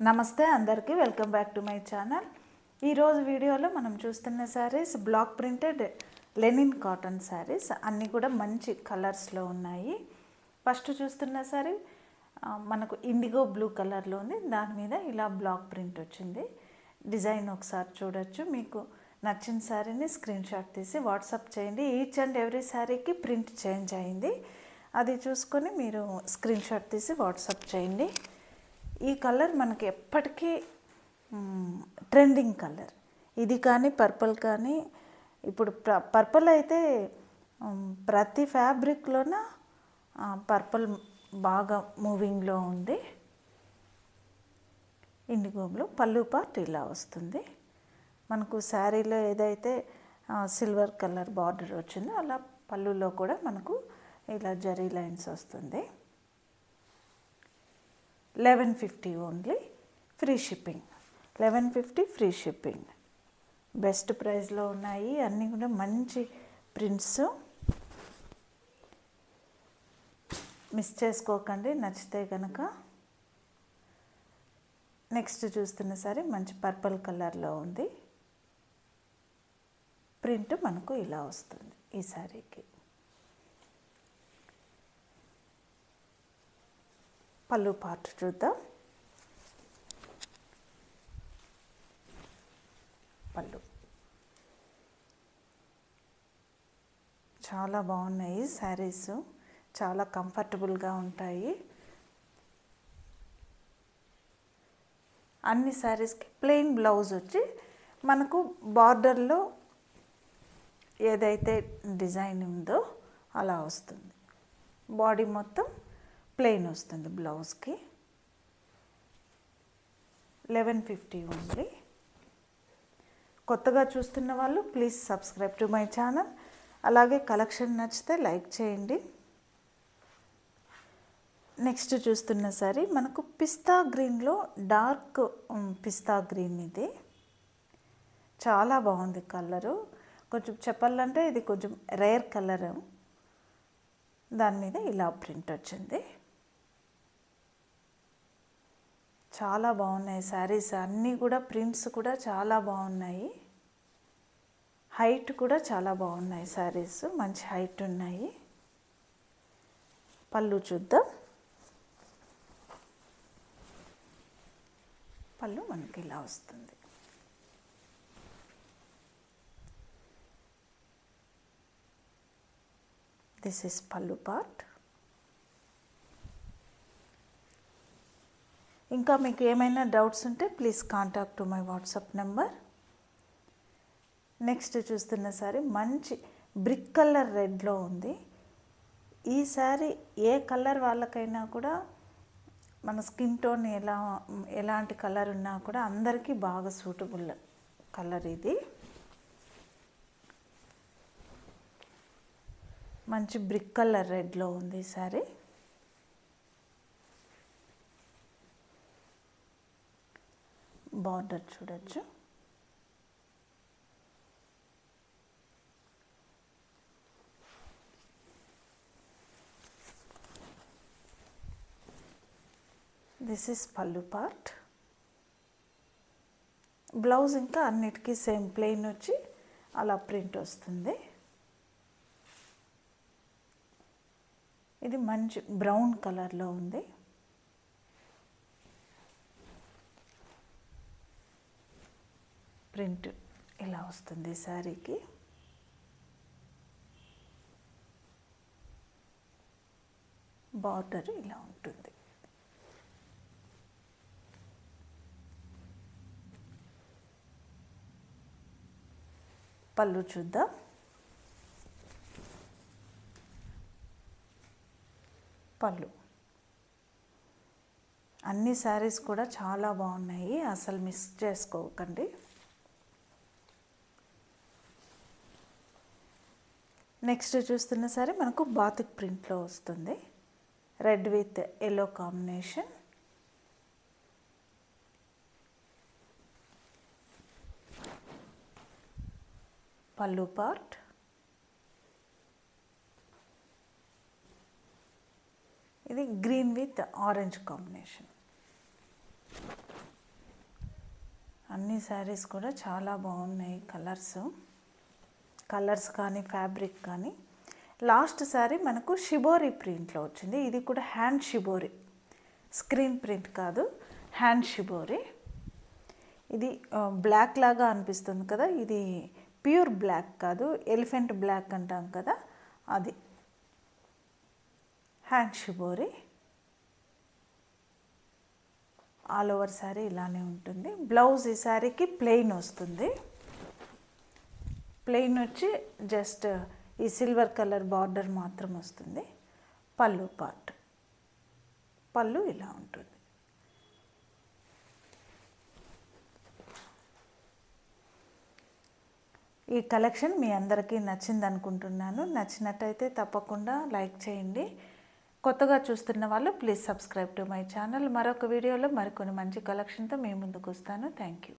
నమస్తే అందరికీ welcome back to my channel. ఈరోజు వీడియోలో మనం చూస్తున్న saris block printed linen cotton saris అన్నీ కూడా మంచి కలర్స్లో ఉన్నాయి. ఫస్ట్ చూస్తున్న శారీ మనకు ఇండిగో బ్లూ కలర్లో ఉంది. దాని మీద ఇలా బ్లాక్ ప్రింట్ వచ్చింది. డిజైన్ ఒకసారి చూడొచ్చు. మీకు నచ్చిన శారీని స్క్రీన్ షాట్ తీసి వాట్సాప్ చేయండి. ఈచ్ అండ్ ఎవ్రీ శారీకి ప్రింట్ చేంజ్ అయింది. అది చూసుకొని మీరు స్క్రీన్ షాట్ తీసి వాట్సాప్ చేయండి. ఈ కలర్ మనకి ఎప్పటికీ ట్రెండింగ్ కలర్. ఇది కానీ పర్పుల్ కానీ, ఇప్పుడు పర్పుల్ అయితే ప్రతి ఫ్యాబ్రిక్లోన పర్పుల్ బాగా మూవింగ్లో ఉంది. ఇండిగోలో పళ్ళు పార్ట్ ఇలా వస్తుంది. మనకు శారీలో ఏదైతే సిల్వర్ కలర్ బార్డర్ వచ్చిందో అలా పళ్ళులో కూడా మనకు ఇలా జరీ లైన్స్ వస్తుంది. 1150 only, free shipping. 1150 free shipping. Best ప్రైస్లో ఉన్నాయి. అన్నీ కూడా మంచి ప్రింట్స్. మిస్ చేసుకోకండి నచ్చితే కనుక. నెక్స్ట్ చూస్తున్న సారీ మంచి పర్పుల్ కలర్లో ఉంది. ప్రింట్ మనకు ఇలా వస్తుంది ఈ శారీకి. పళ్ళు పార్ట్ చూద్దాం. పళ్ళు చాలా బాగున్నాయి శారీస్, చాలా కంఫర్టబుల్గా ఉంటాయి. అన్ని శారీస్కి ప్లెయిన్ బ్లౌజ్ వచ్చి మనకు బార్డర్లో ఏదైతే డిజైన్ ఉందో అలా వస్తుంది. బాడీ మొత్తం ప్లెయిన్ వస్తుంది బ్లౌజ్కి. 1150 ఓన్లీ. కొత్తగా చూస్తున్న వాళ్ళు please subscribe to my channel. అలాగే కలెక్షన్ నచ్చితే లైక్ చేయండి. నెక్స్ట్ చూస్తున్న సారీ మనకు పిస్తా గ్రీన్లో డార్క్ పిస్తా గ్రీన్. ఇది చాలా బాగుంది కలరు. కొంచెం చెప్పాలంటే ఇది కొంచెం రేర్ కలరు. దాని మీద ఇలా ప్రింట్ వచ్చింది. చాలా బాగున్నాయి శారీస్ అన్నీ కూడా. ప్రింట్స్ కూడా చాలా బాగున్నాయి. హైట్ కూడా చాలా బాగున్నాయి శారీస్, మంచి హైట్ ఉన్నాయి. పళ్ళు చూద్దాం. పళ్ళు మనకి ఇలా వస్తుంది. దిస్ ఇస్ పళ్ళు పార్ట్. ఇంకా మీకు ఏమైనా డౌట్స్ ఉంటే please contact to my WhatsApp number. Next చూస్తున్న సారీ మంచి బ్రిక్ కలర్ రెడ్లో ఉంది. ఈ సారీ ఏ కలర్ వాళ్ళకైనా కూడా, మన స్కిన్ టోన్ ఎలాంటి కలర్ ఉన్నా కూడా అందరికీ బాగా సూటబుల్ కలర్ ఇది. మంచి బ్రిక్ కలర్ రెడ్లో ఉంది ఈ సారీ. బార్డర్ చూడొచ్చు. దిస్ ఇస్ పళ్ళు పార్ట్. బ్లౌజ్ ఇంకా అన్నిటికీ సేమ్ ప్లెయిన్ వచ్చి అలా ప్రింట్ వస్తుంది. ఇది మంచి బ్రౌన్ కలర్లో ఉంది. ప్రింట్ ఇలా వస్తుంది శారీకి. బార్డర్ ఇలా ఉంటుంది. పళ్ళు చూద్దాం. పళ్ళు అన్ని శారీస్ కూడా చాలా బాగున్నాయి, అసలు మిస్ చేసుకోకండి. నెక్స్ట్ చూస్తున్న సారీ మనకు బాతిక్ ప్రింట్లో వస్తుంది. Red with yellow combination. పళ్ళు పార్ట్. ఇది గ్రీన్ విత్ ఆరెంజ్ కాంబినేషన్. అన్ని శారీస్ కూడా చాలా బాగున్నాయి. కలర్స్ కానీ ఫ్యాబ్రిక్ కానీ. లాస్ట్ శారీ మనకు షిబోరి ప్రింట్లో వచ్చింది. ఇది కూడా హ్యాండ్ షిబోరి, స్క్రీన్ ప్రింట్ కాదు, హ్యాండ్ షిబోరి. ఇది బ్లాక్ లాగా అనిపిస్తుంది కదా, ఇది ప్యూర్ బ్లాక్ కాదు, ఎలిఫెంట్ బ్లాక్ అంటాం కదా, అది hand shibori. All over sari ఇలానే ఉంటుంది. బ్లౌజ్ ఈ శారీకి ప్లెయిన్ వస్తుంది. ప్లెయిన్ వచ్చి జస్ట్ ఈ సిల్వర్ కలర్ బార్డర్ మాత్రం వస్తుంది. పళ్ళు పార్ట్, పళ్ళు ఇలా ఉంటుంది. ఈ కలెక్షన్ మీ అందరికీ నచ్చింది అనుకుంటున్నాను. నచ్చినట్టయితే తప్పకుండా లైక్ చేయండి. కొత్తగా చూస్తున్న వాళ్ళు please subscribe to my channel. మరొక వీడియోలో మరికొన్ని మంచి కలెక్షన్తో మీ ముందుకు వస్తాను. Thank you.